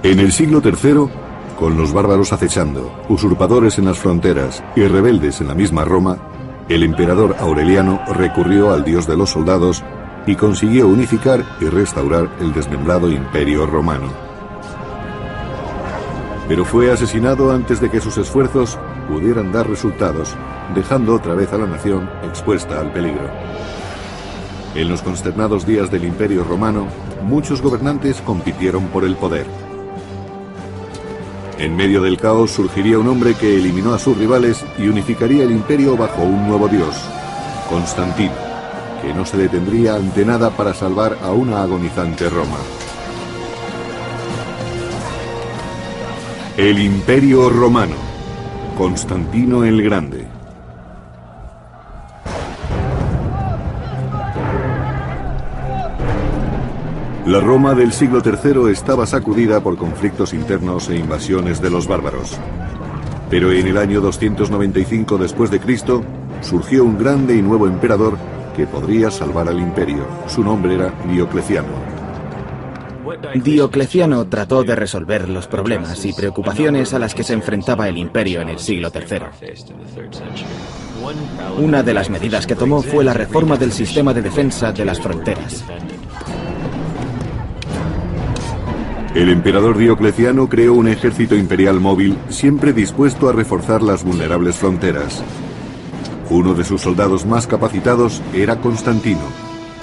En el siglo III, con los bárbaros acechando, usurpadores en las fronteras y rebeldes en la misma Roma, el emperador Aureliano recurrió al dios de los soldados y consiguió unificar y restaurar el desmembrado Imperio Romano. Pero fue asesinado antes de que sus esfuerzos pudieran dar resultados, dejando otra vez a la nación expuesta al peligro. En los consternados días del Imperio Romano, muchos gobernantes compitieron por el poder. En medio del caos surgiría un hombre que eliminó a sus rivales y unificaría el imperio bajo un nuevo dios, Constantino, que no se detendría ante nada para salvar a una agonizante Roma. El Imperio Romano, Constantino el Grande. La Roma del siglo III estaba sacudida por conflictos internos e invasiones de los bárbaros. Pero en el año 295 después de Cristo surgió un grande y nuevo emperador que podría salvar al imperio. Su nombre era Diocleciano. Diocleciano trató de resolver los problemas y preocupaciones a las que se enfrentaba el imperio en el siglo III. Una de las medidas que tomó fue la reforma del sistema de defensa de las fronteras. El emperador Diocleciano creó un ejército imperial móvil siempre dispuesto a reforzar las vulnerables fronteras. Uno de sus soldados más capacitados era Constantino,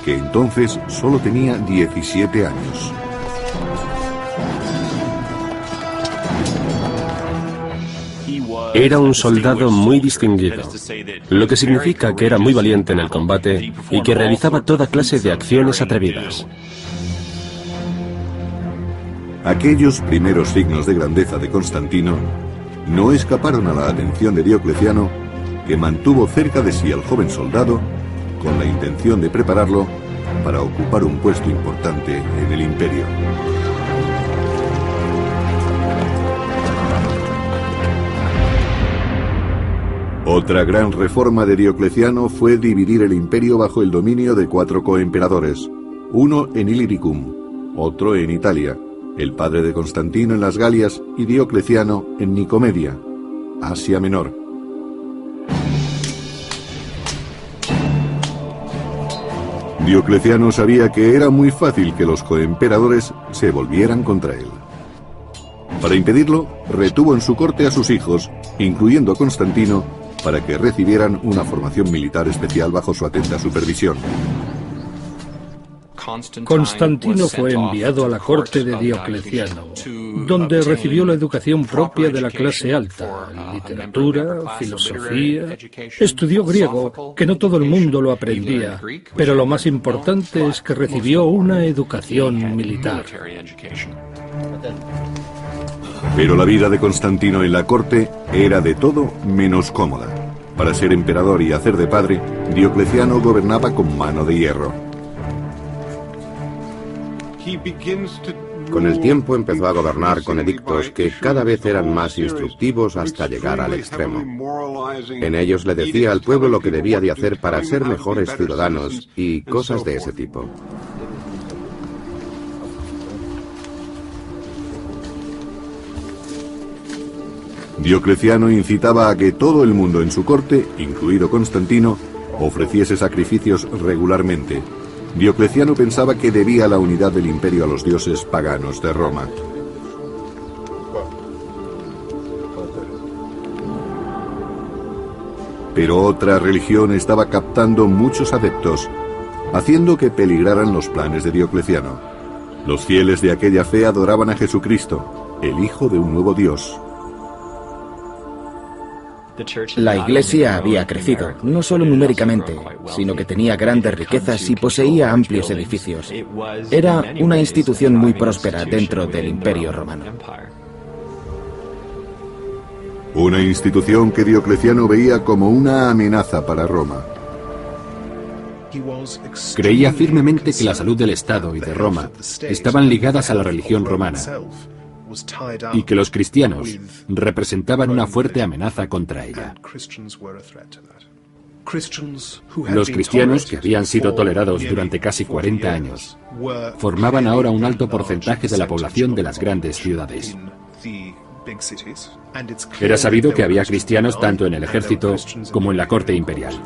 que entonces solo tenía 17 años. Era un soldado muy distinguido, lo que significa que era muy valiente en el combate y que realizaba toda clase de acciones atrevidas. Aquellos primeros signos de grandeza de Constantino no escaparon a la atención de Diocleciano, que mantuvo cerca de sí al joven soldado con la intención de prepararlo para ocupar un puesto importante en el imperio. Otra gran reforma de Diocleciano fue dividir el imperio bajo el dominio de 4 coemperadores, uno en Illyricum, otro en Italia, el padre de Constantino en las Galias y Diocleciano en Nicomedia, Asia Menor. Diocleciano sabía que era muy fácil que los coemperadores se volvieran contra él. Para impedirlo, retuvo en su corte a sus hijos, incluyendo a Constantino, para que recibieran una formación militar especial bajo su atenta supervisión. Constantino fue enviado a la corte de Diocleciano, donde recibió la educación propia de la clase alta, literatura, filosofía. Estudió griego, que no todo el mundo lo aprendía, pero lo más importante es que recibió una educación militar. Pero la vida de Constantino en la corte era de todo menos cómoda. Para ser emperador y hacer de padre, Diocleciano gobernaba con mano de hierro. Con el tiempo empezó a gobernar con edictos que cada vez eran más instructivos hasta llegar al extremo. En ellos le decía al pueblo lo que debía de hacer para ser mejores ciudadanos y cosas de ese tipo. Diocleciano incitaba a que todo el mundo en su corte, incluido Constantino, ofreciese sacrificios regularmente. Diocleciano pensaba que debía la unidad del imperio a los dioses paganos de Roma. Pero otra religión estaba captando muchos adeptos, haciendo que peligraran los planes de Diocleciano. Los fieles de aquella fe adoraban a Jesucristo, el Hijo de un nuevo Dios. La Iglesia había crecido, no solo numéricamente, sino que tenía grandes riquezas y poseía amplios edificios. Era una institución muy próspera dentro del Imperio Romano. Una institución que Diocleciano veía como una amenaza para Roma. Creía firmemente que la salud del Estado y de Roma estaban ligadas a la religión romana, y que los cristianos representaban una fuerte amenaza contra ella. Los cristianos, que habían sido tolerados durante casi 40 años, formaban ahora un alto porcentaje de la población de las grandes ciudades. Era sabido que había cristianos tanto en el ejército como en la corte imperial.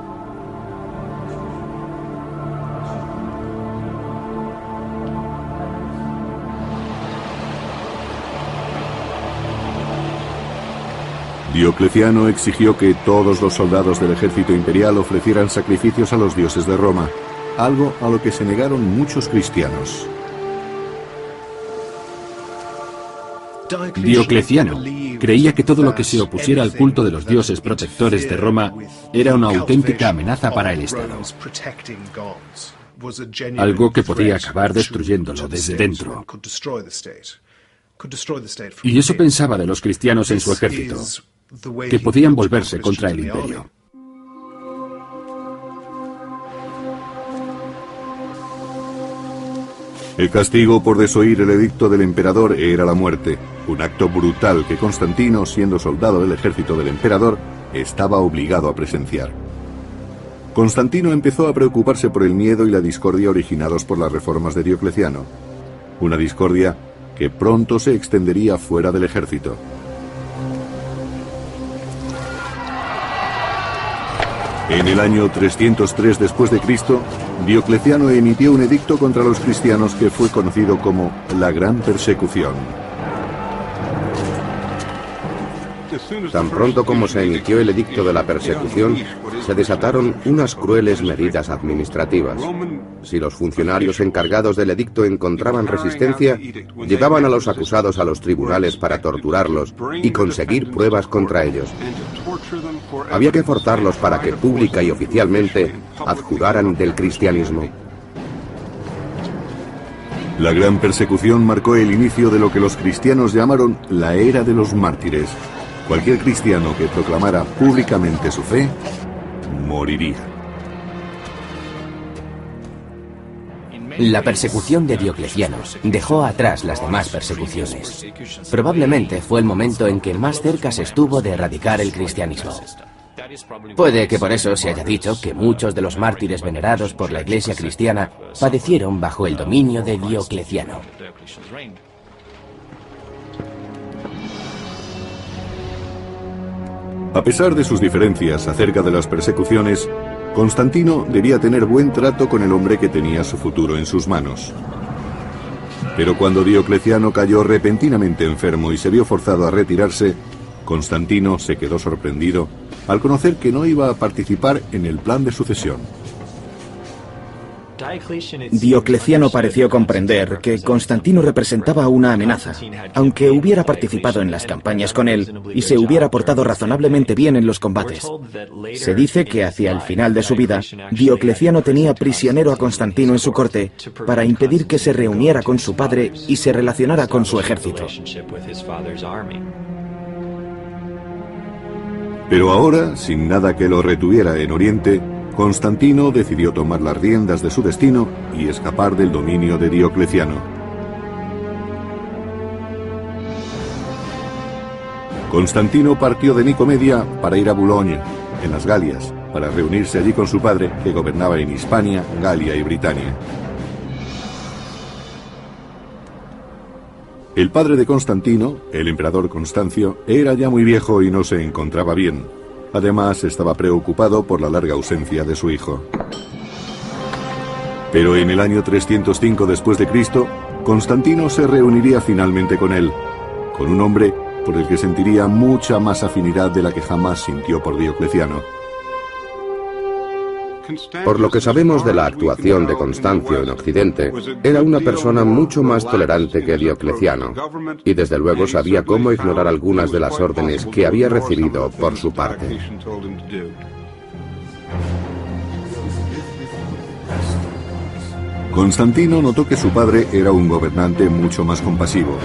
Diocleciano exigió que todos los soldados del ejército imperial ofrecieran sacrificios a los dioses de Roma, algo a lo que se negaron muchos cristianos. Diocleciano creía que todo lo que se opusiera al culto de los dioses protectores de Roma era una auténtica amenaza para el Estado, algo que podía acabar destruyéndolo desde dentro. Y eso pensaba de los cristianos en su ejército, que podían volverse contra el imperio. El castigo por desoír el edicto del emperador era la muerte, un acto brutal que Constantino, siendo soldado del ejército del emperador, estaba obligado a presenciar. Constantino empezó a preocuparse por el miedo y la discordia originados por las reformas de Diocleciano, una discordia que pronto se extendería fuera del ejército. En el año 303 después de Cristo, Diocleciano emitió un edicto contra los cristianos que fue conocido como la Gran Persecución. Tan pronto como se emitió el edicto de la persecución, se desataron unas crueles medidas administrativas. Si los funcionarios encargados del edicto encontraban resistencia, llevaban a los acusados a los tribunales para torturarlos y conseguir pruebas contra ellos. Había que forzarlos para que pública y oficialmente adjuraran del cristianismo. La Gran Persecución marcó el inicio de lo que los cristianos llamaron la Era de los Mártires. Cualquier cristiano que proclamara públicamente su fe, moriría. La persecución de Diocleciano dejó atrás las demás persecuciones. Probablemente fue el momento en que más cerca se estuvo de erradicar el cristianismo. Puede que por eso se haya dicho que muchos de los mártires venerados por la Iglesia cristiana padecieron bajo el dominio de Diocleciano. A pesar de sus diferencias acerca de las persecuciones, Constantino debía tener buen trato con el hombre que tenía su futuro en sus manos. Pero cuando Diocleciano cayó repentinamente enfermo y se vio forzado a retirarse, Constantino se quedó sorprendido al conocer que no iba a participar en el plan de sucesión. Diocleciano pareció comprender que Constantino representaba una amenaza, aunque hubiera participado en las campañas con él y se hubiera portado razonablemente bien en los combates. Se dice que hacia el final de su vida, Diocleciano tenía prisionero a Constantino en su corte para impedir que se reuniera con su padre y se relacionara con su ejército. Pero ahora, sin nada que lo retuviera en Oriente, Constantino decidió tomar las riendas de su destino y escapar del dominio de Diocleciano. Constantino partió de Nicomedia para ir a Boulogne, en las Galias, para reunirse allí con su padre, que gobernaba en Hispania, Galia y Britania. El padre de Constantino, el emperador Constancio, era ya muy viejo y no se encontraba bien. Además, estaba preocupado por la larga ausencia de su hijo. Pero en el año 305 después de Cristo, Constantino se reuniría finalmente con él, con un hombre por el que sentiría mucha más afinidad de la que jamás sintió por Diocleciano. Por lo que sabemos de la actuación de Constancio en Occidente, era una persona mucho más tolerante que Diocleciano, y desde luego sabía cómo ignorar algunas de las órdenes que había recibido por su parte. Constantino notó que su padre era un gobernante mucho más compasivo,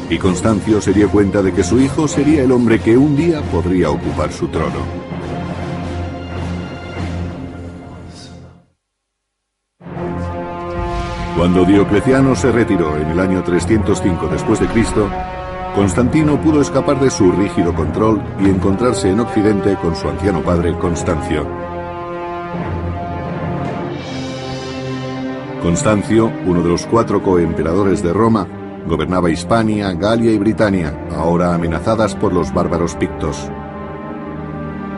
y Constancio se dio cuenta de que su hijo sería el hombre que un día podría ocupar su trono. Cuando Diocleciano se retiró en el año 305 después de Cristo, Constantino pudo escapar de su rígido control y encontrarse en Occidente con su anciano padre Constancio. Constancio, uno de los 4 coemperadores de Roma, gobernaba Hispania, Galia y Britania, ahora amenazadas por los bárbaros pictos.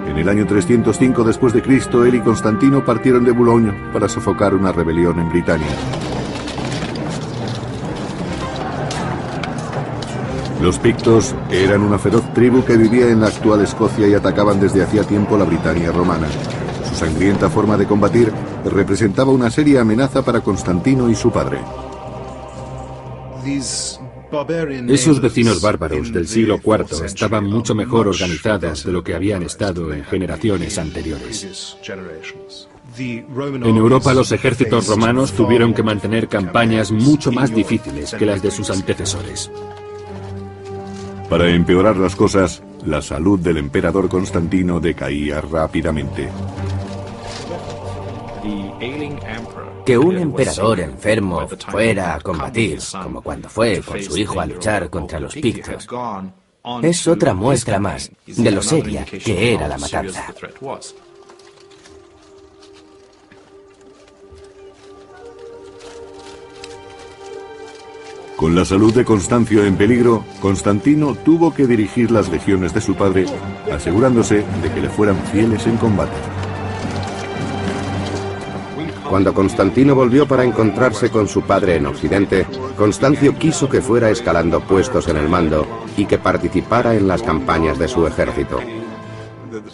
En el año 305 después de Cristo, él y Constantino partieron de Boulogne para sofocar una rebelión en Britania. Los pictos eran una feroz tribu que vivía en la actual Escocia y atacaban desde hacía tiempo la Britania romana. Su sangrienta forma de combatir representaba una seria amenaza para Constantino y su padre. Esos vecinos bárbaros del siglo IV estaban mucho mejor organizados de lo que habían estado en generaciones anteriores. En Europa los ejércitos romanos tuvieron que mantener campañas mucho más difíciles que las de sus antecesores. Para empeorar las cosas, la salud del emperador Constantino decaía rápidamente. Que un emperador enfermo fuera a combatir, como cuando fue con su hijo a luchar contra los pictos, es otra muestra más de lo seria que era la matanza. Con la salud de Constancio en peligro, Constantino tuvo que dirigir las legiones de su padre, asegurándose de que le fueran fieles en combate. Cuando Constantino volvió para encontrarse con su padre en Occidente, Constancio quiso que fuera escalando puestos en el mando y que participara en las campañas de su ejército.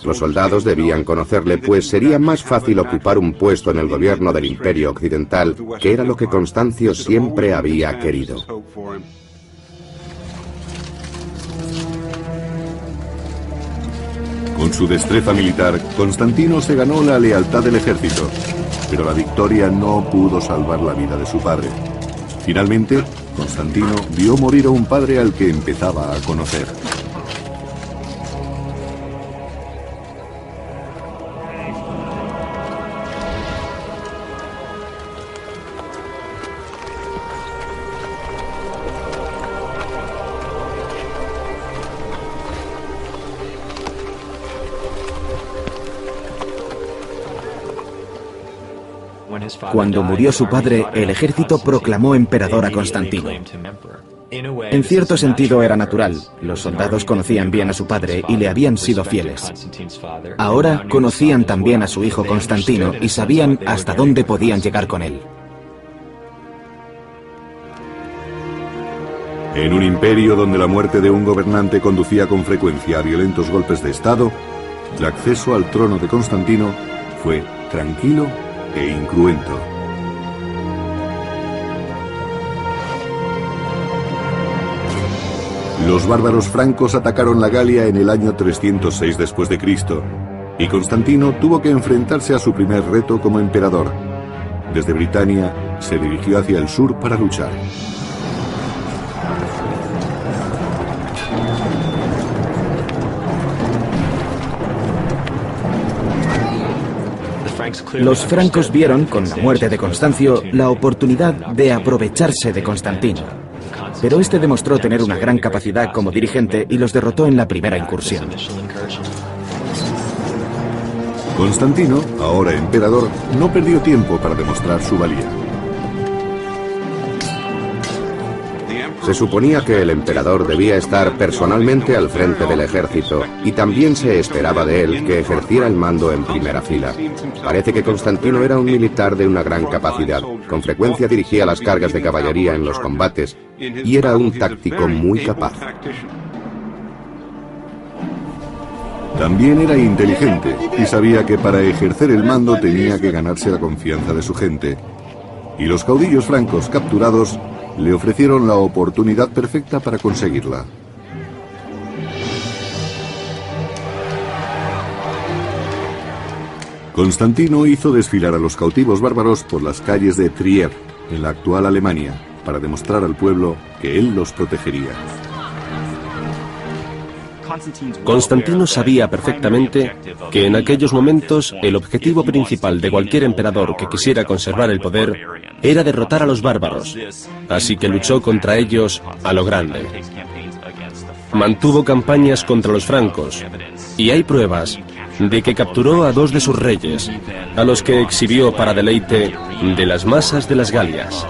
Los soldados debían conocerle, pues sería más fácil ocupar un puesto en el gobierno del Imperio Occidental, que era lo que Constancio siempre había querido. Con su destreza militar, Constantino se ganó la lealtad del ejército, pero la victoria no pudo salvar la vida de su padre. Finalmente, Constantino vio morir a un padre al que empezaba a conocer. Cuando murió su padre, el ejército proclamó emperador a Constantino. En cierto sentido era natural. Los soldados conocían bien a su padre y le habían sido fieles. Ahora conocían también a su hijo Constantino y sabían hasta dónde podían llegar con él. En un imperio donde la muerte de un gobernante conducía con frecuencia a violentos golpes de Estado, el acceso al trono de Constantino fue tranquilo e incruento. Los bárbaros francos atacaron la Galia en el año 306 después de Cristo, y Constantino tuvo que enfrentarse a su primer reto como emperador. Desde Britania se dirigió hacia el sur para luchar. Los francos vieron, con la muerte de Constancio, la oportunidad de aprovecharse de Constantino. Pero este demostró tener una gran capacidad como dirigente y los derrotó en la primera incursión. Constantino, ahora emperador, no perdió tiempo para demostrar su valía. Se suponía que el emperador debía estar personalmente al frente del ejército, y también se esperaba de él que ejerciera el mando en primera fila. Parece que Constantino era un militar de una gran capacidad. Con frecuencia dirigía las cargas de caballería en los combates, y era un táctico muy capaz. También era inteligente, y sabía que para ejercer el mando tenía que ganarse la confianza de su gente. Y los caudillos francos capturados le ofrecieron la oportunidad perfecta para conseguirla. Constantino hizo desfilar a los cautivos bárbaros por las calles de Trier, en la actual Alemania, para demostrar al pueblo que él los protegería. Constantino sabía perfectamente que en aquellos momentos el objetivo principal de cualquier emperador que quisiera conservar el poder era derrotar a los bárbaros, así que luchó contra ellos a lo grande. Mantuvo campañas contra los francos, y hay pruebas de que capturó a 2 de sus reyes, a los que exhibió para deleite de las masas de las Galias.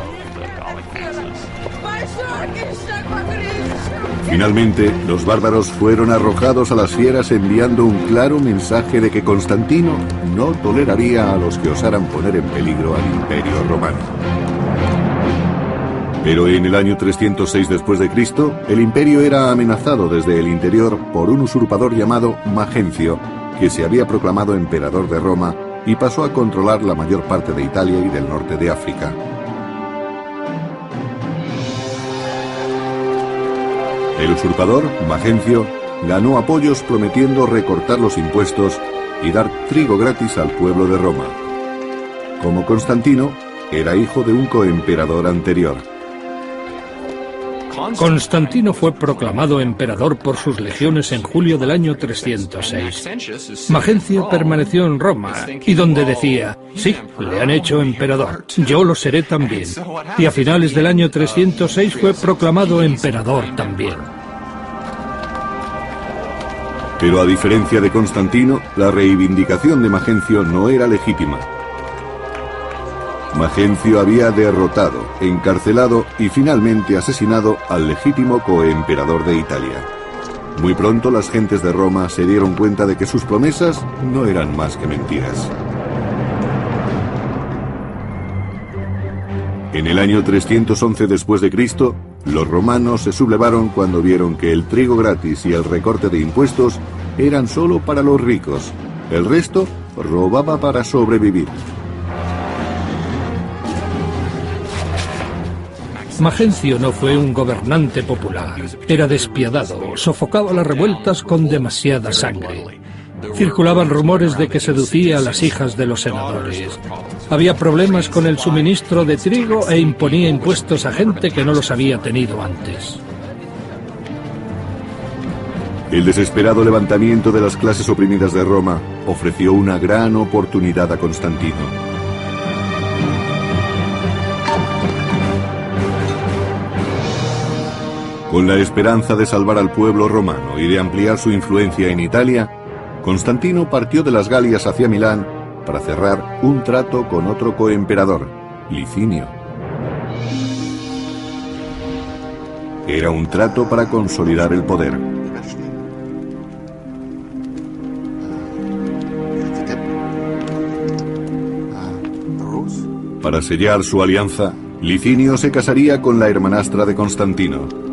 Finalmente, los bárbaros fueron arrojados a las fieras enviando un claro mensaje de que Constantino no toleraría a los que osaran poner en peligro al Imperio Romano. Pero en el año 306 después de Cristo, el imperio era amenazado desde el interior por un usurpador llamado Magencio, que se había proclamado emperador de Roma y pasó a controlar la mayor parte de Italia y del norte de África. El usurpador, Magencio, ganó apoyos prometiendo recortar los impuestos y dar trigo gratis al pueblo de Roma. Como Constantino, era hijo de un coemperador anterior. Constantino fue proclamado emperador por sus legiones en julio del año 306. Magencio permaneció en Roma y donde decía, sí, le han hecho emperador, yo lo seré también. Y a finales del año 306 fue proclamado emperador también. Pero a diferencia de Constantino, la reivindicación de Magencio no era legítima. Magencio había derrotado, encarcelado y finalmente asesinado al legítimo coemperador de Italia. Muy pronto las gentes de Roma se dieron cuenta de que sus promesas no eran más que mentiras. En el año 311 después de Cristo, los romanos se sublevaron cuando vieron que el trigo gratis y el recorte de impuestos eran solo para los ricos. El resto robaba para sobrevivir. Magencio no fue un gobernante popular. Era despiadado, sofocaba las revueltas con demasiada sangre. Circulaban rumores de que seducía a las hijas de los senadores. Había problemas con el suministro de trigo e imponía impuestos a gente que no los había tenido antes. El desesperado levantamiento de las clases oprimidas de Roma ofreció una gran oportunidad a Constantino. Con la esperanza de salvar al pueblo romano y de ampliar su influencia en Italia, Constantino partió de las Galias hacia Milán para cerrar un trato con otro coemperador, Licinio. Era un trato para consolidar el poder. Para sellar su alianza, Licinio se casaría con la hermanastra de Constantino.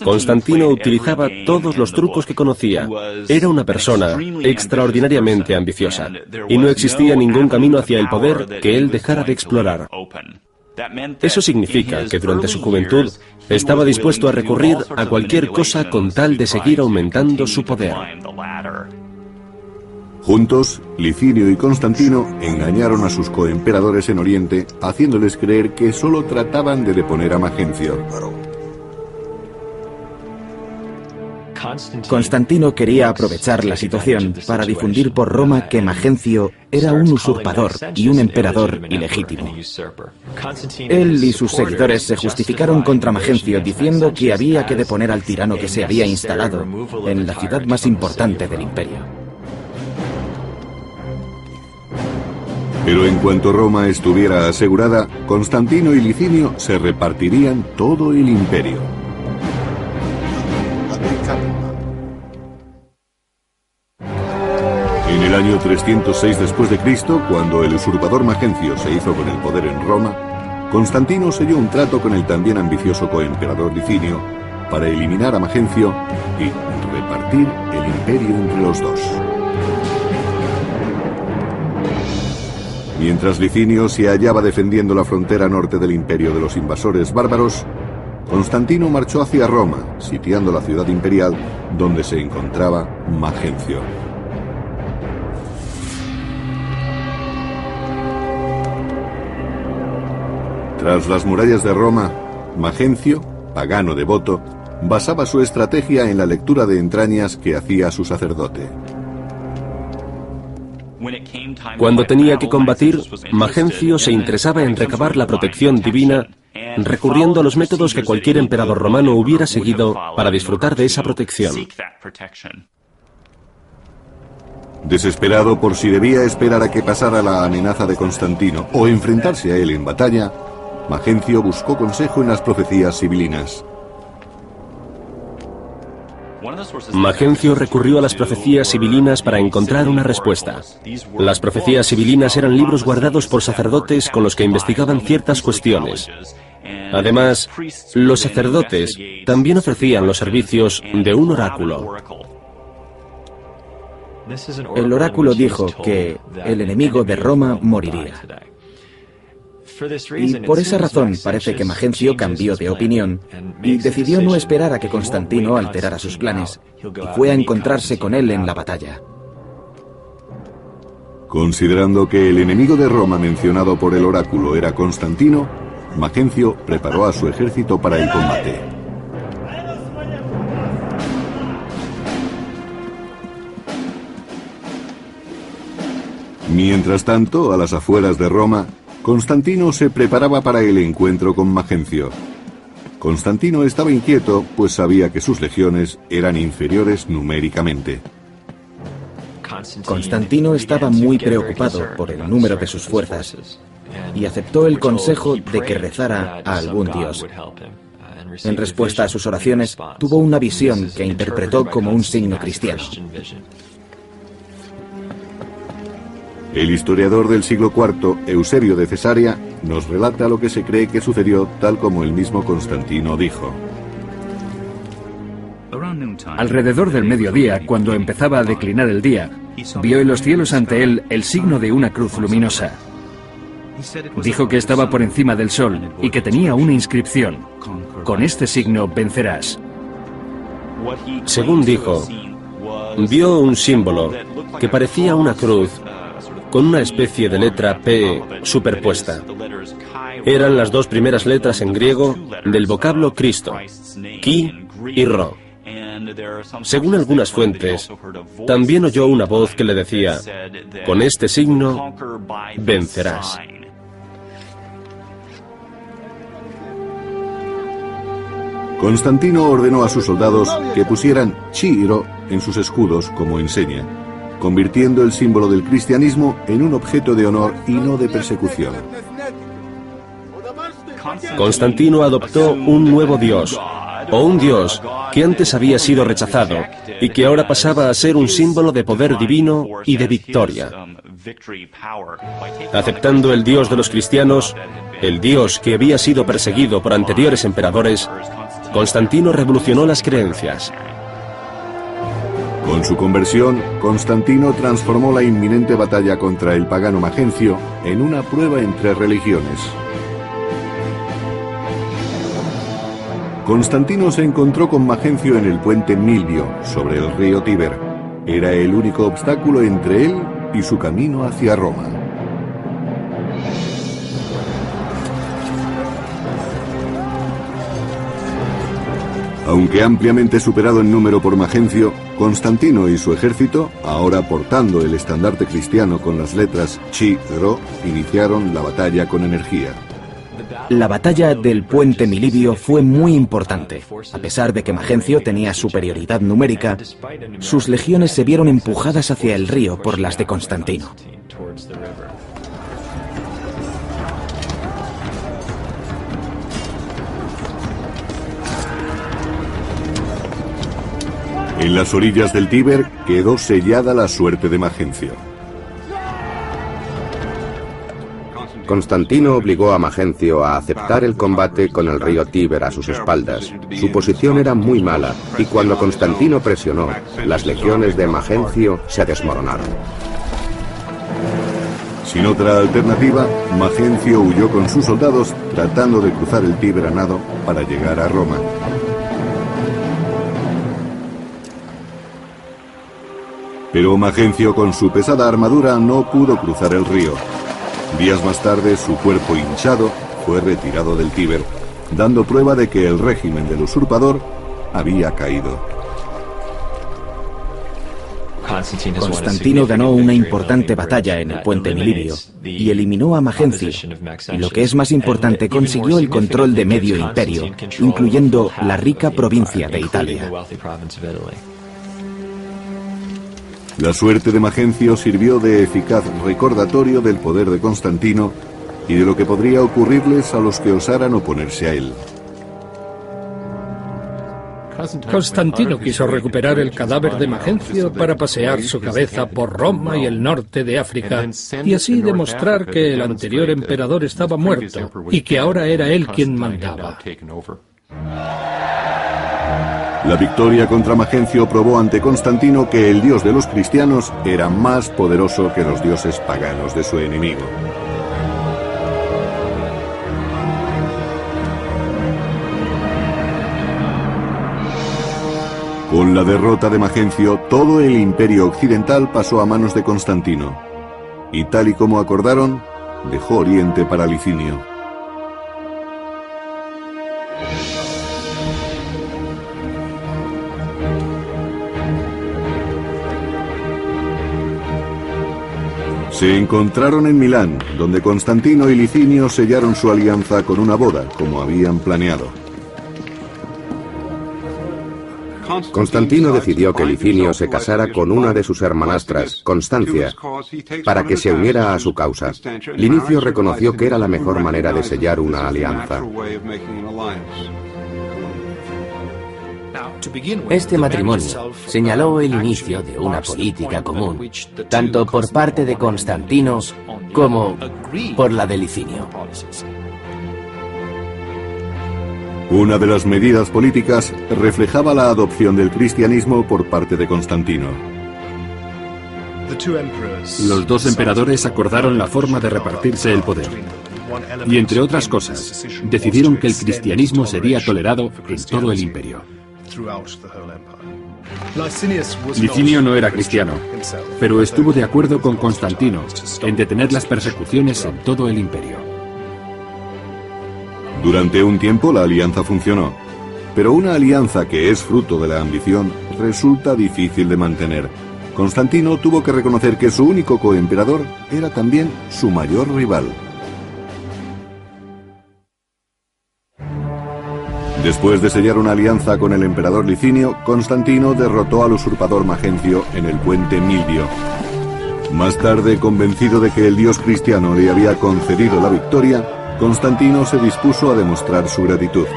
Constantino utilizaba todos los trucos que conocía. Era una persona extraordinariamente ambiciosa, y no existía ningún camino hacia el poder que él dejara de explorar. Eso significa que durante su juventud estaba dispuesto a recurrir a cualquier cosa con tal de seguir aumentando su poder. Juntos, Licinio y Constantino engañaron a sus coemperadores en Oriente, haciéndoles creer que solo trataban de deponer a Magencio. Constantino quería aprovechar la situación para difundir por Roma que Magencio era un usurpador y un emperador ilegítimo. Él y sus seguidores se justificaron contra Magencio diciendo que había que deponer al tirano que se había instalado en la ciudad más importante del imperio. Pero en cuanto Roma estuviera asegurada, Constantino y Licinio se repartirían todo el imperio. En el año 306 después de Cristo, cuando el usurpador Magencio se hizo con el poder en Roma, Constantino selló un trato con el también ambicioso coemperador Licinio para eliminar a Magencio y repartir el imperio entre los dos. Mientras Licinio se hallaba defendiendo la frontera norte del imperio de los invasores bárbaros, Constantino marchó hacia Roma, sitiando la ciudad imperial donde se encontraba Magencio. Tras las murallas de Roma, Magencio, pagano devoto, basaba su estrategia en la lectura de entrañas que hacía su sacerdote. Cuando tenía que combatir, Magencio se interesaba en recabar la protección divina recurriendo a los métodos que cualquier emperador romano hubiera seguido para disfrutar de esa protección. Desesperado por si debía esperar a que pasara la amenaza de Constantino o enfrentarse a él en batalla, Magencio buscó consejo en las profecías sibilinas. Magencio recurrió a las profecías sibilinas para encontrar una respuesta. Las profecías sibilinas eran libros guardados por sacerdotes con los que investigaban ciertas cuestiones. Además, los sacerdotes también ofrecían los servicios de un oráculo. El oráculo dijo que el enemigo de Roma moriría. Y por esa razón parece que Magencio cambió de opinión y decidió no esperar a que Constantino alterara sus planes, y fue a encontrarse con él en la batalla. Considerando que el enemigo de Roma mencionado por el oráculo era Constantino, Magencio preparó a su ejército para el combate. Mientras tanto, a las afueras de Roma, Constantino se preparaba para el encuentro con Magencio. Constantino estaba inquieto, pues sabía que sus legiones eran inferiores numéricamente. Constantino estaba muy preocupado por el número de sus fuerzas y aceptó el consejo de que rezara a algún dios. En respuesta a sus oraciones, tuvo una visión que interpretó como un signo cristiano. El historiador del siglo IV, Eusebio de Cesarea, nos relata lo que se cree que sucedió tal como el mismo Constantino dijo. Alrededor del mediodía, cuando empezaba a declinar el día, vio en los cielos ante él el signo de una cruz luminosa. Dijo que estaba por encima del sol y que tenía una inscripción: con este signo vencerás. Según dijo, vio un símbolo que parecía una cruz con una especie de letra P superpuesta. Eran las dos primeras letras en griego del vocablo Cristo, Ki y Ro. Según algunas fuentes, también oyó una voz que le decía: con este signo vencerás. Constantino ordenó a sus soldados que pusieran Chi y Ro en sus escudos como enseña, convirtiendo el símbolo del cristianismo en un objeto de honor y no de persecución. Constantino adoptó un nuevo dios, o un dios que antes había sido rechazado y que ahora pasaba a ser un símbolo de poder divino y de victoria. Aceptando el dios de los cristianos, el dios que había sido perseguido por anteriores emperadores, Constantino revolucionó las creencias. Con su conversión, Constantino transformó la inminente batalla contra el pagano Magencio en una prueba entre religiones. Constantino se encontró con Magencio en el puente Milvio, sobre el río Tíber. Era el único obstáculo entre él y su camino hacia Roma. Aunque ampliamente superado en número por Magencio, Constantino y su ejército, ahora portando el estandarte cristiano con las letras Chi y Ro, iniciaron la batalla con energía. La batalla del puente Milivio fue muy importante. A pesar de que Magencio tenía superioridad numérica, sus legiones se vieron empujadas hacia el río por las de Constantino. En las orillas del Tíber quedó sellada la suerte de Magencio. Constantino obligó a Magencio a aceptar el combate con el río Tíber a sus espaldas. Su posición era muy mala y cuando Constantino presionó, las legiones de Magencio se desmoronaron. Sin otra alternativa, Magencio huyó con sus soldados tratando de cruzar el Tíber a nado para llegar a Roma. Pero Magencio con su pesada armadura no pudo cruzar el río. Días más tarde su cuerpo hinchado fue retirado del Tíber, dando prueba de que el régimen del usurpador había caído. Constantino ganó una importante batalla en el puente Milivio y eliminó a Magencio, y lo que es más importante, consiguió el control de medio imperio, incluyendo la rica provincia de Italia. La suerte de Magencio sirvió de eficaz recordatorio del poder de Constantino y de lo que podría ocurrirles a los que osaran oponerse a él. Constantino quiso recuperar el cadáver de Magencio para pasear su cabeza por Roma y el norte de África, y así demostrar que el anterior emperador estaba muerto y que ahora era él quien mandaba. La victoria contra Magencio probó ante Constantino que el dios de los cristianos era más poderoso que los dioses paganos de su enemigo. Con la derrota de Magencio, todo el imperio occidental pasó a manos de Constantino, y tal y como acordaron, dejó Oriente para Licinio. Se encontraron en Milán, donde Constantino y Licinio sellaron su alianza con una boda, como habían planeado. Constantino decidió que Licinio se casara con una de sus hermanastras, Constancia, para que se uniera a su causa. Linicio reconoció que era la mejor manera de sellar una alianza. Este matrimonio señaló el inicio de una política común, tanto por parte de Constantino como por la de Licinio. Una de las medidas políticas reflejaba la adopción del cristianismo por parte de Constantino. Los dos emperadores acordaron la forma de repartirse el poder. Y entre otras cosas, decidieron que el cristianismo sería tolerado en todo el imperio. Licinio no era cristiano, pero estuvo de acuerdo con Constantino en detener las persecuciones en todo el imperio. Durante un tiempo la alianza funcionó, pero una alianza que es fruto de la ambición resulta difícil de mantener. Constantino tuvo que reconocer que su único coemperador era también su mayor rival. Después de sellar una alianza con el emperador Licinio, Constantino derrotó al usurpador Magencio en el puente Milvio. Más tarde, convencido de que el dios cristiano le había concedido la victoria, Constantino se dispuso a demostrar su gratitud.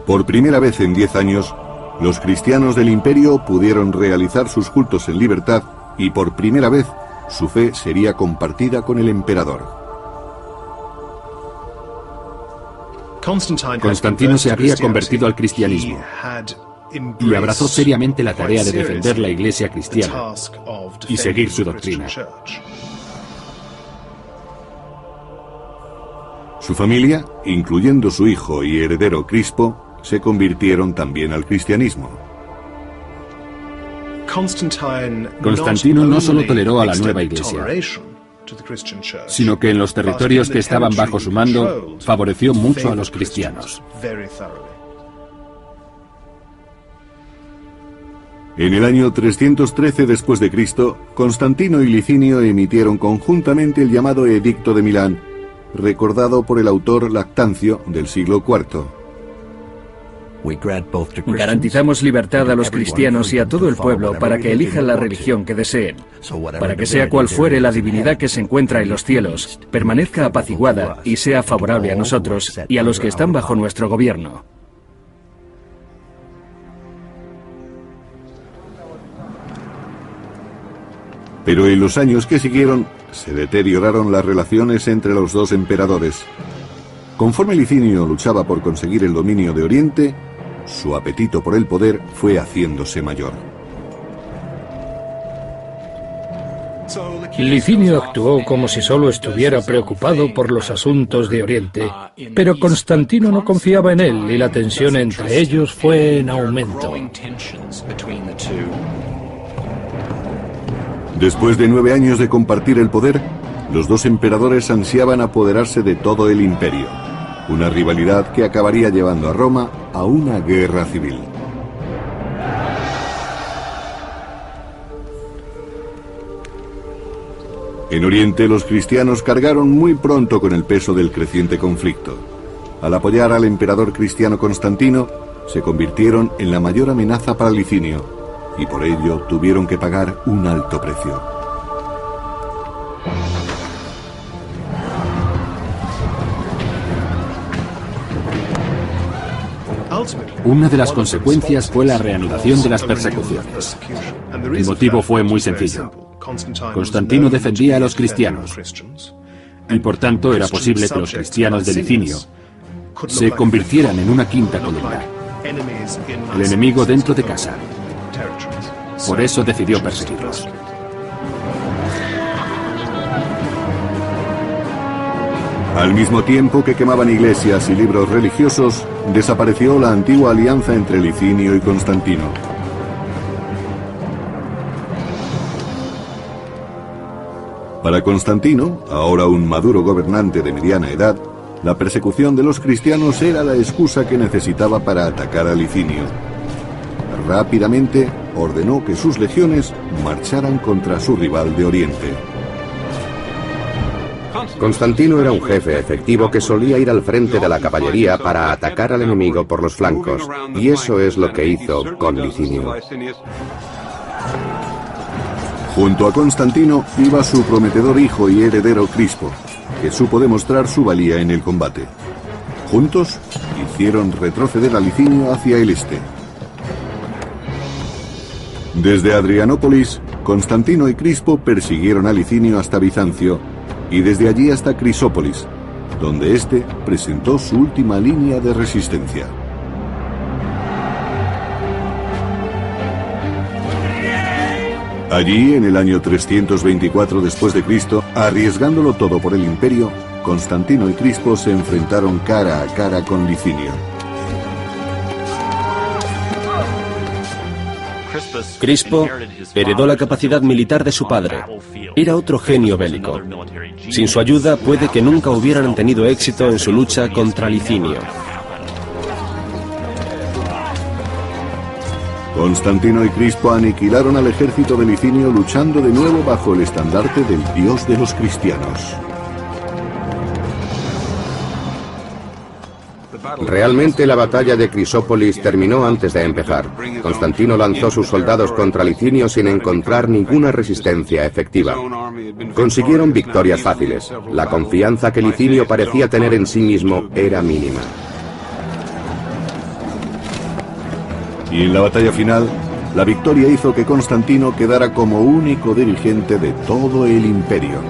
Por primera vez en 10 años, los cristianos del imperio pudieron realizar sus cultos en libertad y por primera vez su fe sería compartida con el emperador. Constantino se había convertido al cristianismo y abrazó seriamente la tarea de defender la Iglesia cristiana y seguir su doctrina. Su familia, incluyendo su hijo y heredero Crispo, se convirtieron también al cristianismo. Constantino no solo toleró a la nueva Iglesia, sino que en los territorios que estaban bajo su mando favoreció mucho a los cristianos. En el año 313 después de Cristo, Constantino y Licinio emitieron conjuntamente el llamado Edicto de Milán, recordado por el autor Lactancio del siglo IV. Garantizamos libertad a los cristianos y a todo el pueblo para que elijan la religión que deseen, para que sea cual fuere la divinidad que se encuentra en los cielos, permanezca apaciguada y sea favorable a nosotros y a los que están bajo nuestro gobierno. Pero en los años que siguieron, se deterioraron las relaciones entre los dos emperadores. Conforme Licinio luchaba por conseguir el dominio de Oriente, su apetito por el poder fue haciéndose mayor. Licinio actuó como si solo estuviera preocupado por los asuntos de Oriente, pero Constantino no confiaba en él y la tensión entre ellos fue en aumento. Después de 9 años de compartir el poder, los dos emperadores ansiaban apoderarse de todo el imperio. una rivalidad que acabaría llevando a Roma a una guerra civil. En Oriente, los cristianos cargaron muy pronto con el peso del creciente conflicto. Al apoyar al emperador cristiano Constantino, se convirtieron en la mayor amenaza para Licinio, y por ello tuvieron que pagar un alto precio. Una de las consecuencias fue la reanudación de las persecuciones. El motivo fue muy sencillo. Constantino defendía a los cristianos, y por tanto era posible que los cristianos de Licinio se convirtieran en una quinta columna, el enemigo dentro de casa. Por eso decidió perseguirlos. Al mismo tiempo que quemaban iglesias y libros religiosos, desapareció la antigua alianza entre Licinio y Constantino. Para Constantino, ahora un maduro gobernante de mediana edad, la persecución de los cristianos era la excusa que necesitaba para atacar a Licinio. Rápidamente ordenó que sus legiones marcharan contra su rival de Oriente. Constantino era un jefe efectivo que solía ir al frente de la caballería para atacar al enemigo por los flancos, y eso es lo que hizo con Licinio. Junto a Constantino iba su prometedor hijo y heredero Crispo, que supo demostrar su valía en el combate. Juntos hicieron retroceder a Licinio hacia el este. Desde Adrianópolis, Constantino y Crispo persiguieron a Licinio hasta Bizancio, y desde allí hasta Crisópolis, donde éste presentó su última línea de resistencia. Allí, en el año 324 después de Cristo, arriesgándolo todo por el imperio, Constantino y Crispo se enfrentaron cara a cara con Licinio. Crispo heredó la capacidad militar de su padre. Era otro genio bélico. Sin su ayuda, puede que nunca hubieran tenido éxito en su lucha contra Licinio. Constantino y Crispo aniquilaron al ejército de Licinio luchando de nuevo bajo el estandarte del dios de los cristianos. Realmente la batalla de Crisópolis terminó antes de empezar. Constantino lanzó sus soldados contra Licinio sin encontrar ninguna resistencia efectiva. Consiguieron victorias fáciles. La confianza que Licinio parecía tener en sí mismo era mínima. Y en la batalla final, la victoria hizo que Constantino quedara como único dirigente de todo el imperio.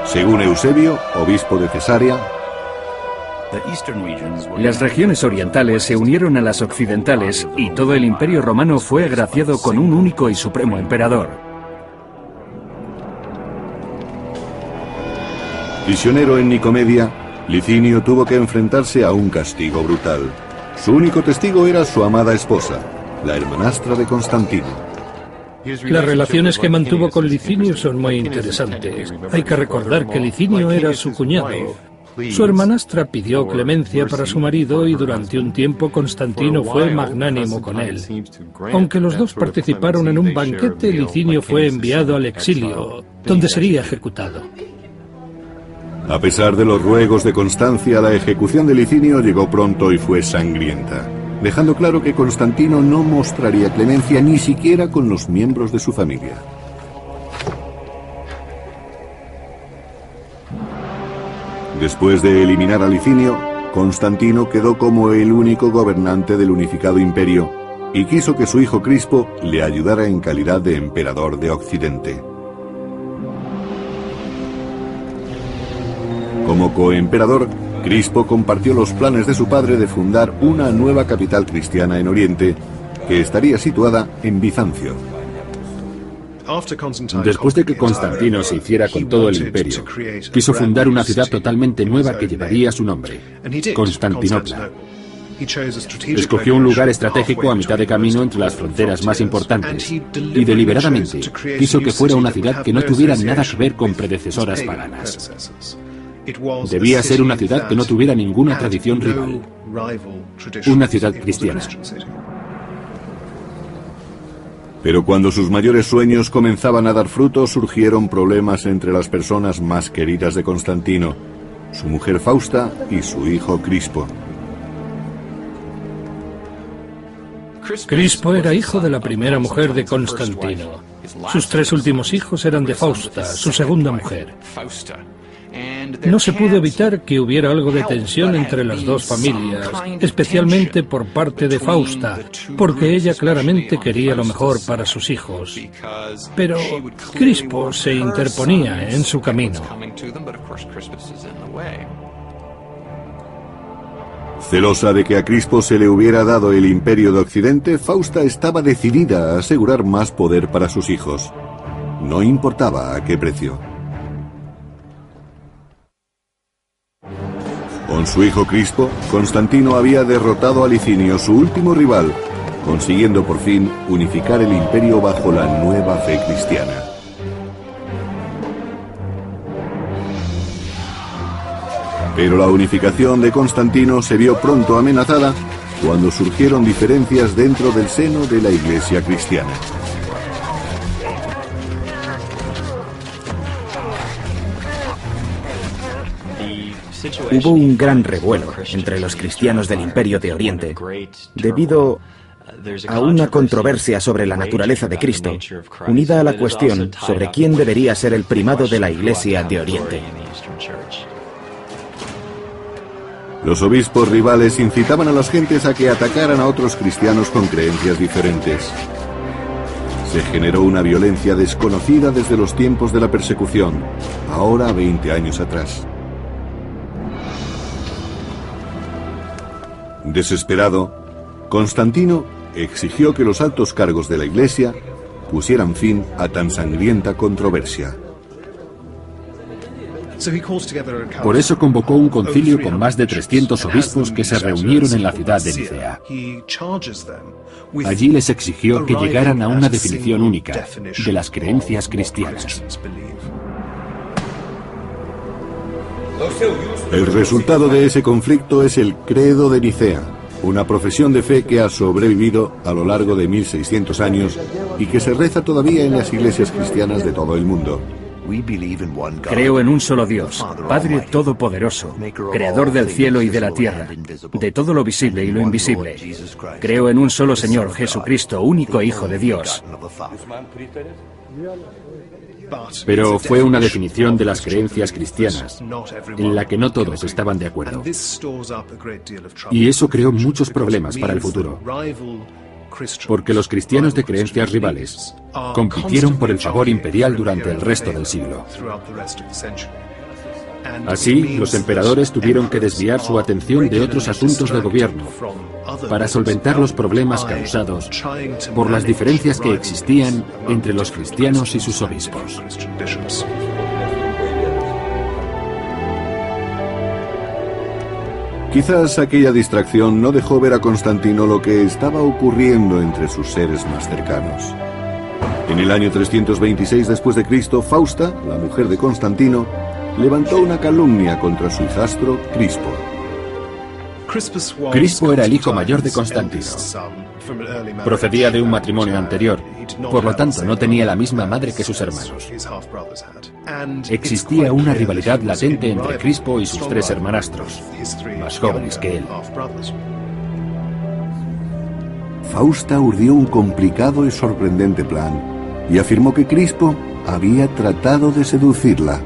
Según Eusebio, obispo de Cesarea, las regiones orientales se unieron a las occidentales y todo el imperio romano fue agraciado con un único y supremo emperador. Prisionero en Nicomedia, Licinio tuvo que enfrentarse a un castigo brutal. Su único testigo era su amada esposa, la hermanastra de Constantino. Las relaciones que mantuvo con Licinio son muy interesantes. Hay que recordar que Licinio era su cuñado. Su hermanastra pidió clemencia para su marido y durante un tiempo Constantino fue magnánimo con él. Aunque los dos participaron en un banquete, Licinio fue enviado al exilio, donde sería ejecutado. A pesar de los ruegos de Constancia, la ejecución de Licinio llegó pronto y fue sangrienta, dejando claro que Constantino no mostraría clemencia ni siquiera con los miembros de su familia. Después de eliminar a Licinio, Constantino quedó como el único gobernante del unificado imperio y quiso que su hijo Crispo le ayudara en calidad de emperador de Occidente. Como coemperador, Crispo compartió los planes de su padre de fundar una nueva capital cristiana en Oriente, que estaría situada en Bizancio. Después de que Constantino se hiciera con todo el imperio, quiso fundar una ciudad totalmente nueva que llevaría su nombre, Constantinopla. Escogió un lugar estratégico a mitad de camino entre las fronteras más importantes y deliberadamente quiso que fuera una ciudad que no tuviera nada que ver con predecesoras paganas. Debía ser una ciudad que no tuviera ninguna tradición rival. Una ciudad cristiana. Pero cuando sus mayores sueños comenzaban a dar fruto, surgieron problemas entre las personas más queridas de Constantino, su mujer Fausta y su hijo Crispo. Crispo era hijo de la primera mujer de Constantino. Sus 3 últimos hijos eran de Fausta, su segunda mujer. No se pudo evitar que hubiera algo de tensión entre las dos familias, especialmente por parte de Fausta, porque ella claramente quería lo mejor para sus hijos. Pero Crispo se interponía en su camino. Celosa de que a Crispo se le hubiera dado el imperio de Occidente, Fausta estaba decidida a asegurar más poder para sus hijos. No importaba a qué precio. Con su hijo Crispo, Constantino había derrotado a Licinio, su último rival, consiguiendo por fin unificar el imperio bajo la nueva fe cristiana. Pero la unificación de Constantino se vio pronto amenazada cuando surgieron diferencias dentro del seno de la Iglesia cristiana. Hubo un gran revuelo entre los cristianos del Imperio de Oriente debido a una controversia sobre la naturaleza de Cristo, unida a la cuestión sobre quién debería ser el primado de la Iglesia de Oriente. Los obispos rivales incitaban a las gentes a que atacaran a otros cristianos con creencias diferentes. Se generó una violencia desconocida desde los tiempos de la persecución, ahora 20 años atrás. Desesperado, Constantino exigió que los altos cargos de la Iglesia pusieran fin a tan sangrienta controversia. Por eso convocó un concilio con más de 300 obispos que se reunieron en la ciudad de Nicea. Allí les exigió que llegaran a una definición única de las creencias cristianas. El resultado de ese conflicto es el Credo de Nicea, una profesión de fe que ha sobrevivido a lo largo de 1600 años y que se reza todavía en las iglesias cristianas de todo el mundo. Creo en un solo Dios, Padre Todopoderoso, Creador del cielo y de la tierra, de todo lo visible y lo invisible. Creo en un solo Señor, Jesucristo, único Hijo de Dios. Pero fue una definición de las creencias cristianas, en la que no todos estaban de acuerdo. Y eso creó muchos problemas para el futuro, porque los cristianos de creencias rivales compitieron por el favor imperial durante el resto del siglo. Así, los emperadores tuvieron que desviar su atención de otros asuntos del gobierno para solventar los problemas causados por las diferencias que existían entre los cristianos y sus obispos. Quizás aquella distracción no dejó ver a Constantino lo que estaba ocurriendo entre sus seres más cercanos. En el año 326 después de Cristo, Fausta, la mujer de Constantino, levantó una calumnia contra su hijastro Crispo. Crispo era el hijo mayor de Constantino. Procedía de un matrimonio anterior, por lo tanto no tenía la misma madre que sus hermanos. Existía una rivalidad latente entre Crispo y sus 3 hermanastros, más jóvenes que él. Fausta urdió un complicado y sorprendente plan y afirmó que Crispo había tratado de seducirla.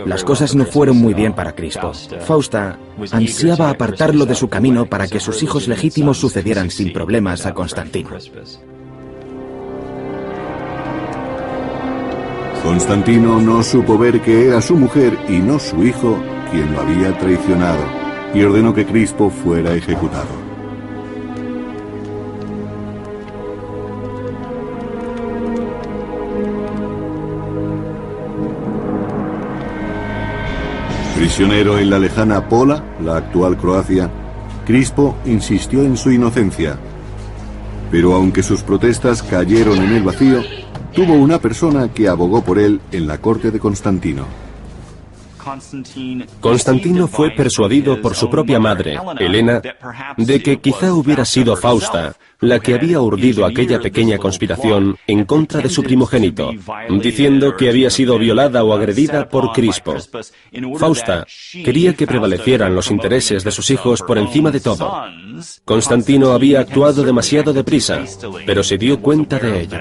Las cosas no fueron muy bien para Crispo. Fausta ansiaba apartarlo de su camino para que sus hijos legítimos sucedieran sin problemas a Constantino. Constantino no supo ver que era su mujer y no su hijo quien lo había traicionado, y ordenó que Crispo fuera ejecutado. Prisionero en la lejana Pola, la actual Croacia, Crispo insistió en su inocencia. Pero aunque sus protestas cayeron en el vacío, tuvo una persona que abogó por él en la corte de Constantino. Constantino fue persuadido por su propia madre, Helena, de que quizá hubiera sido Fausta la que había urdido aquella pequeña conspiración en contra de su primogénito, diciendo que había sido violada o agredida por Crispo. Fausta quería que prevalecieran los intereses de sus hijos por encima de todo. Constantino había actuado demasiado deprisa, pero se dio cuenta de ello.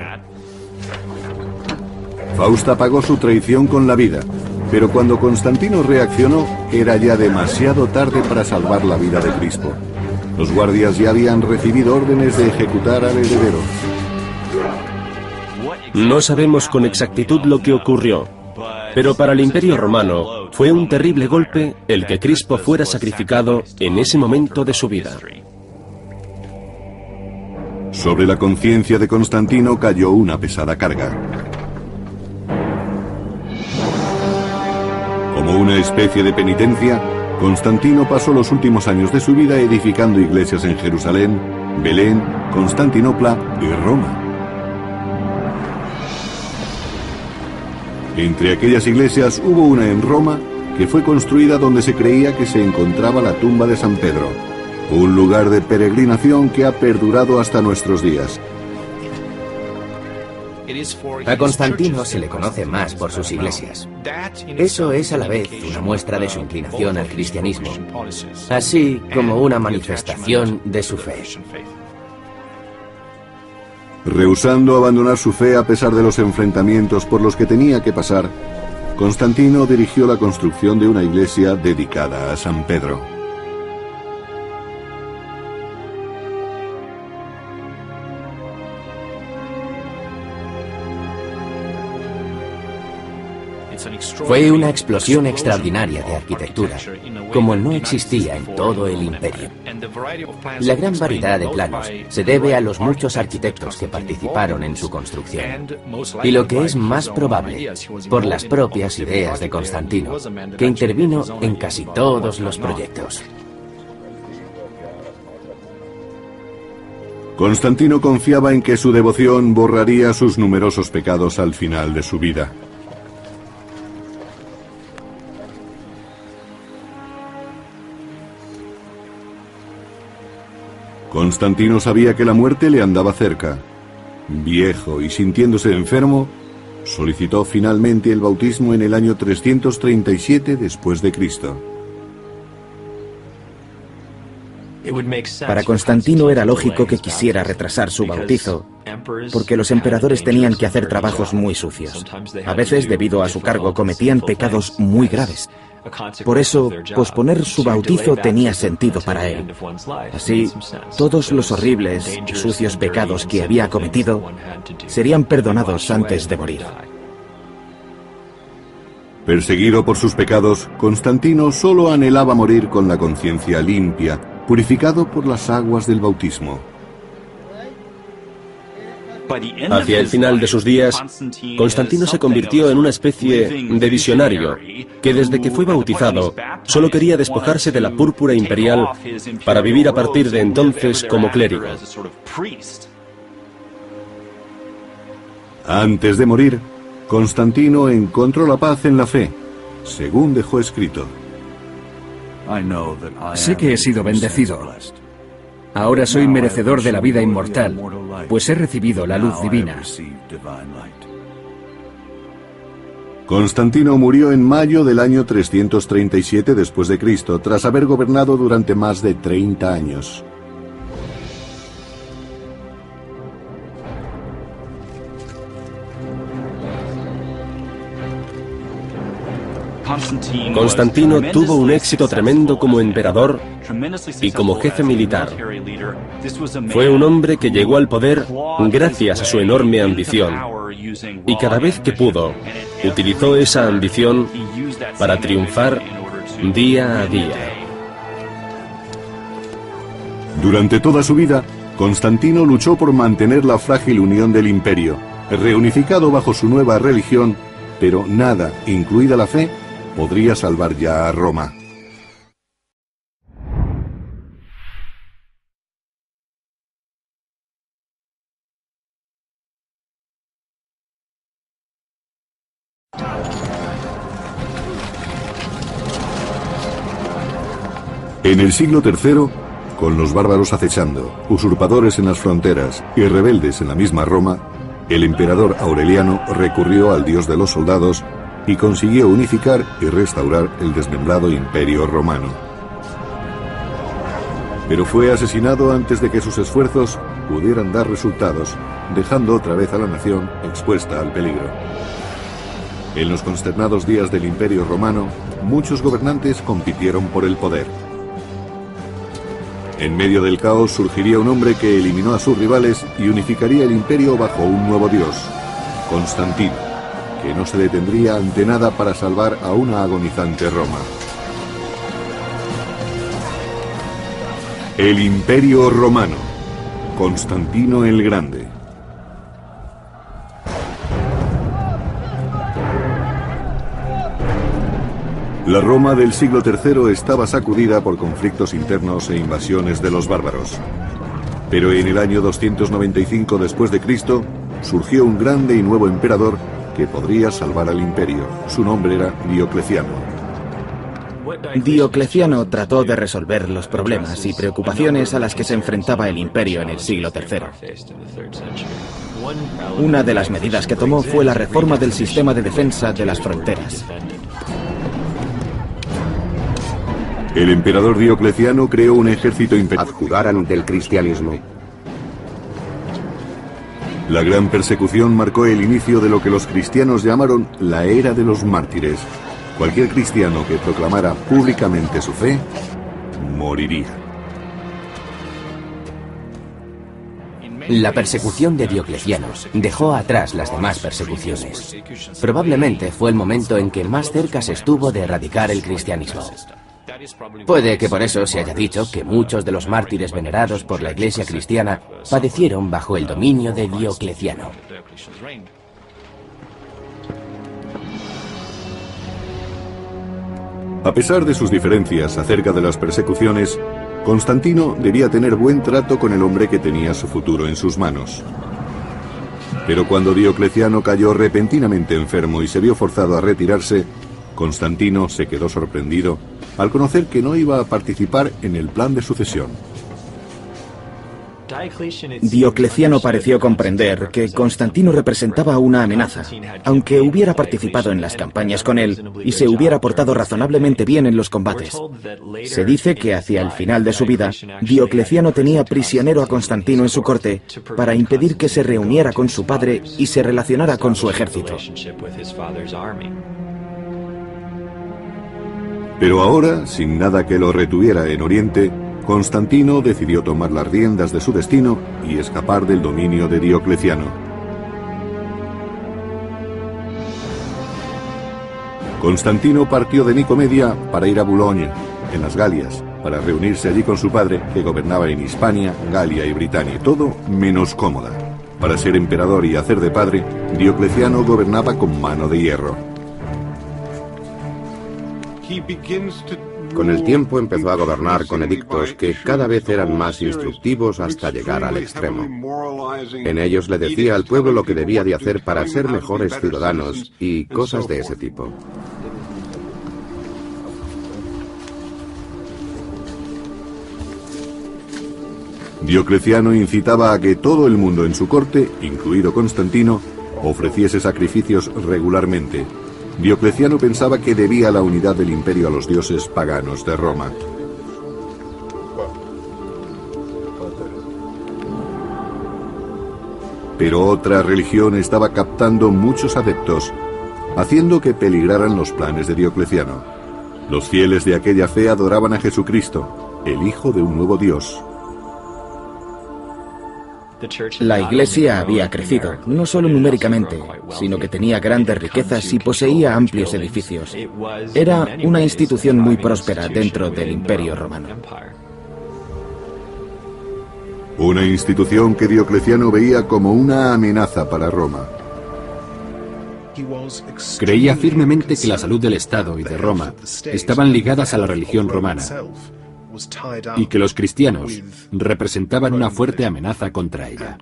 Fausta pagó su traición con la vida, pero cuando Constantino reaccionó, era ya demasiado tarde para salvar la vida de Crispo. Los guardias ya habían recibido órdenes de ejecutar al heredero. No sabemos con exactitud lo que ocurrió, pero para el Imperio Romano fue un terrible golpe el que Crispo fuera sacrificado en ese momento de su vida. Sobre la conciencia de Constantino cayó una pesada carga. Como una especie de penitencia, Constantino pasó los últimos años de su vida edificando iglesias en Jerusalén, Belén, Constantinopla y Roma. Entre aquellas iglesias hubo una en Roma que fue construida donde se creía que se encontraba la tumba de San Pedro, un lugar de peregrinación que ha perdurado hasta nuestros días. A Constantino se le conoce más por sus iglesias. Eso es a la vez una muestra de su inclinación al cristianismo, así como una manifestación de su fe. Rehusando abandonar su fe a pesar de los enfrentamientos por los que tenía que pasar, Constantino dirigió la construcción de una iglesia dedicada a San Pedro. Fue una explosión extraordinaria de arquitectura, como no existía en todo el imperio. La gran variedad de planos se debe a los muchos arquitectos que participaron en su construcción. Y lo que es más probable, por las propias ideas de Constantino, que intervino en casi todos los proyectos. Constantino confiaba en que su devoción borraría sus numerosos pecados al final de su vida. Constantino sabía que la muerte le andaba cerca. Viejo y sintiéndose enfermo, solicitó finalmente el bautismo en el año 337 después de Cristo. Para Constantino era lógico que quisiera retrasar su bautizo, porque los emperadores tenían que hacer trabajos muy sucios. A veces, debido a su cargo, cometían pecados muy graves. Por eso, posponer su bautizo tenía sentido para él. Así, todos los horribles y sucios pecados que había cometido serían perdonados antes de morir. Perseguido por sus pecados, Constantino solo anhelaba morir con la conciencia limpia, purificado por las aguas del bautismo. Hacia el final de sus días, Constantino se convirtió en una especie de visionario que desde que fue bautizado solo quería despojarse de la púrpura imperial para vivir a partir de entonces como clérigo. Antes de morir, Constantino encontró la paz en la fe, según dejó escrito. Sé que he sido bendecido. Ahora soy merecedor de la vida inmortal, pues he recibido la luz divina. Constantino murió en mayo del año 337 después de Cristo, tras haber gobernado durante más de 30 años. Constantino tuvo un éxito tremendo como emperador y como jefe militar. Fue un hombre que llegó al poder gracias a su enorme ambición, y cada vez que pudo, utilizó esa ambición para triunfar día a día. Durante toda su vida, Constantino luchó por mantener la frágil unión del imperio, reunificado bajo su nueva religión, pero nada, incluida la fe, podría salvar ya a Roma. En el siglo III, con los bárbaros acechando, usurpadores en las fronteras y rebeldes en la misma Roma, el emperador Aureliano recurrió al dios de los soldados y consiguió unificar y restaurar el desmembrado imperio romano. Pero fue asesinado antes de que sus esfuerzos pudieran dar resultados, dejando otra vez a la nación expuesta al peligro. En los consternados días del Imperio Romano, muchos gobernantes compitieron por el poder. En medio del caos surgiría un hombre que eliminó a sus rivales y unificaría el imperio bajo un nuevo dios, Constantino, que no se detendría ante nada para salvar a una agonizante Roma. El Imperio Romano, Constantino el Grande. La Roma del siglo III estaba sacudida por conflictos internos e invasiones de los bárbaros. Pero en el año 295 después de Cristo surgió un grande y nuevo emperador que podría salvar al imperio. Su nombre era Diocleciano. Diocleciano trató de resolver los problemas y preocupaciones a las que se enfrentaba el imperio en el siglo III. Una de las medidas que tomó fue la reforma del sistema de defensa de las fronteras. El emperador Diocleciano creó un ejército imperial. Abjugaran del cristianismo. La gran persecución marcó el inicio de lo que los cristianos llamaron la era de los mártires. Cualquier cristiano que proclamara públicamente su fe, moriría. La persecución de Diocleciano dejó atrás las demás persecuciones. Probablemente fue el momento en que más cerca se estuvo de erradicar el cristianismo. Puede que por eso se haya dicho que muchos de los mártires venerados por la Iglesia cristiana padecieron bajo el dominio de Diocleciano. A pesar de sus diferencias acerca de las persecuciones, Constantino debía tener buen trato con el hombre que tenía su futuro en sus manos. Pero cuando Diocleciano cayó repentinamente enfermo y se vio forzado a retirarse, Constantino se quedó sorprendido al conocer que no iba a participar en el plan de sucesión. Diocleciano pareció comprender que Constantino representaba una amenaza, aunque hubiera participado en las campañas con él y se hubiera portado razonablemente bien en los combates. Se dice que hacia el final de su vida, Diocleciano tenía prisionero a Constantino en su corte para impedir que se reuniera con su padre y se relacionara con su ejército. Pero ahora, sin nada que lo retuviera en Oriente, Constantino decidió tomar las riendas de su destino y escapar del dominio de Diocleciano. Constantino partió de Nicomedia para ir a Boulogne, en las Galias, para reunirse allí con su padre, que gobernaba en Hispania, Galia y Britania, todo menos cómoda. Para ser emperador y hacer de padre, Diocleciano gobernaba con mano de hierro. Con el tiempo empezó a gobernar con edictos que cada vez eran más instructivos hasta llegar al extremo. En ellos le decía al pueblo lo que debía de hacer para ser mejores ciudadanos y cosas de ese tipo. Diocleciano incitaba a que todo el mundo en su corte, incluido Constantino, ofreciese sacrificios regularmente. Diocleciano pensaba que debía la unidad del imperio a los dioses paganos de Roma. Pero otra religión estaba captando muchos adeptos, haciendo que peligraran los planes de Diocleciano. Los fieles de aquella fe adoraban a Jesucristo, el Hijo de un nuevo Dios. La Iglesia había crecido, no solo numéricamente, sino que tenía grandes riquezas y poseía amplios edificios. Era una institución muy próspera dentro del Imperio Romano. Una institución que Diocleciano veía como una amenaza para Roma. Creía firmemente que la salud del Estado y de Roma estaban ligadas a la religión romana, y que los cristianos representaban una fuerte amenaza contra ella.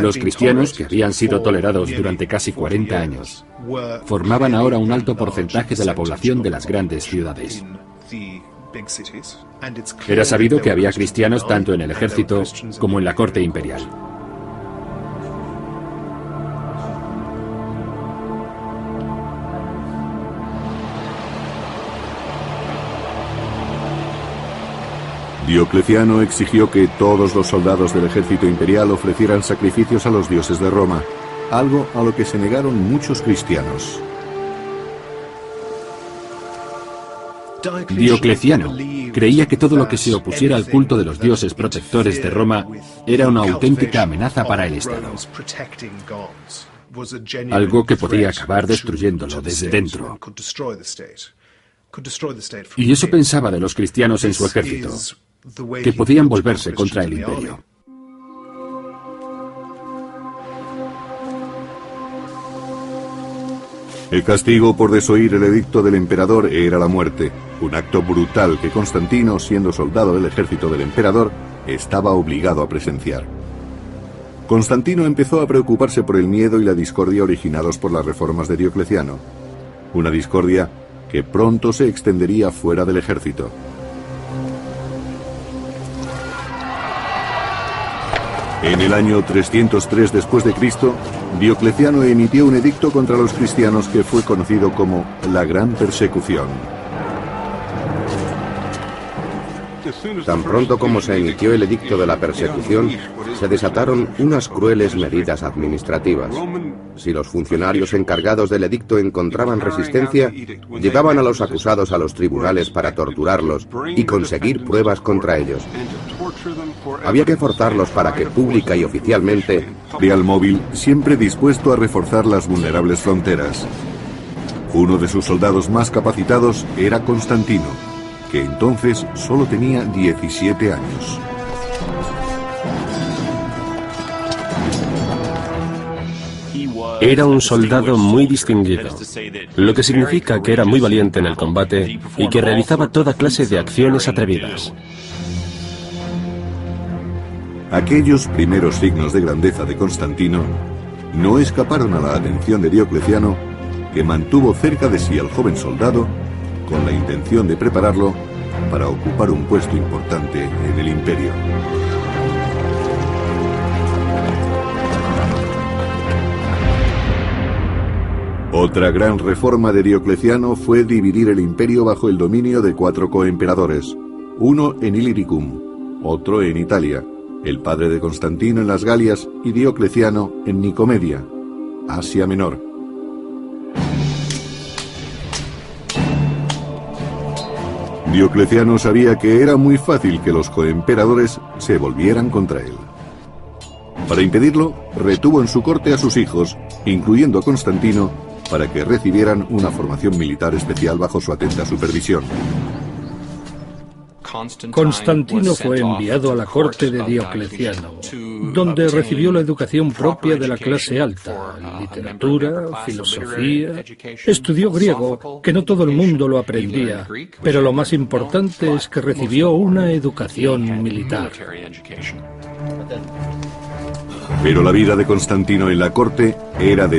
Los cristianos, que habían sido tolerados durante casi 40 años, formaban ahora un alto porcentaje de la población de las grandes ciudades. Era sabido que había cristianos tanto en el ejército como en la corte imperial. Diocleciano exigió que todos los soldados del ejército imperial ofrecieran sacrificios a los dioses de Roma, algo a lo que se negaron muchos cristianos. Diocleciano creía que todo lo que se opusiera al culto de los dioses protectores de Roma era una auténtica amenaza para el Estado, algo que podía acabar destruyéndolo desde dentro. Y eso pensaba de los cristianos en su ejército, que podían volverse contra el imperio. El castigo por desoír el edicto del emperador era la muerte, un acto brutal que Constantino, siendo soldado del ejército del emperador, estaba obligado a presenciar. Constantino empezó a preocuparse por el miedo y la discordia originados por las reformas de Diocleciano, una discordia que pronto se extendería fuera del ejército. En el año 303 después de Cristo, Diocleciano emitió un edicto contra los cristianos que fue conocido como la Gran Persecución. Tan pronto como se emitió el edicto de la persecución, se desataron unas crueles medidas administrativas. Si los funcionarios encargados del edicto encontraban resistencia, llevaban a los acusados a los tribunales para torturarlos y conseguir pruebas contra ellos. Había que forzarlos para que pública y oficialmente... Real móvil, siempre dispuesto a reforzar las vulnerables fronteras. Uno de sus soldados más capacitados era Constantino, que entonces solo tenía 17 años. Era un soldado muy distinguido, lo que significa que era muy valiente en el combate y que realizaba toda clase de acciones atrevidas. Aquellos primeros signos de grandeza de Constantino no escaparon a la atención de Diocleciano, que mantuvo cerca de sí al joven soldado con la intención de prepararlo para ocupar un puesto importante en el imperio. Otra gran reforma de Diocleciano fue dividir el imperio bajo el dominio de 4 coemperadores, uno en Illyricum, otro en Italia, el padre de Constantino en las Galias y Diocleciano en Nicomedia, Asia Menor. Diocleciano sabía que era muy fácil que los coemperadores se volvieran contra él. Para impedirlo, retuvo en su corte a sus hijos, incluyendo a Constantino, para que recibieran una formación militar especial bajo su atenta supervisión. Constantino fue enviado a la corte de Diocleciano, donde recibió la educación propia de la clase alta, literatura, filosofía. Estudió griego, que no todo el mundo lo aprendía, pero lo más importante es que recibió una educación militar. Pero la vida de Constantino en la corte era de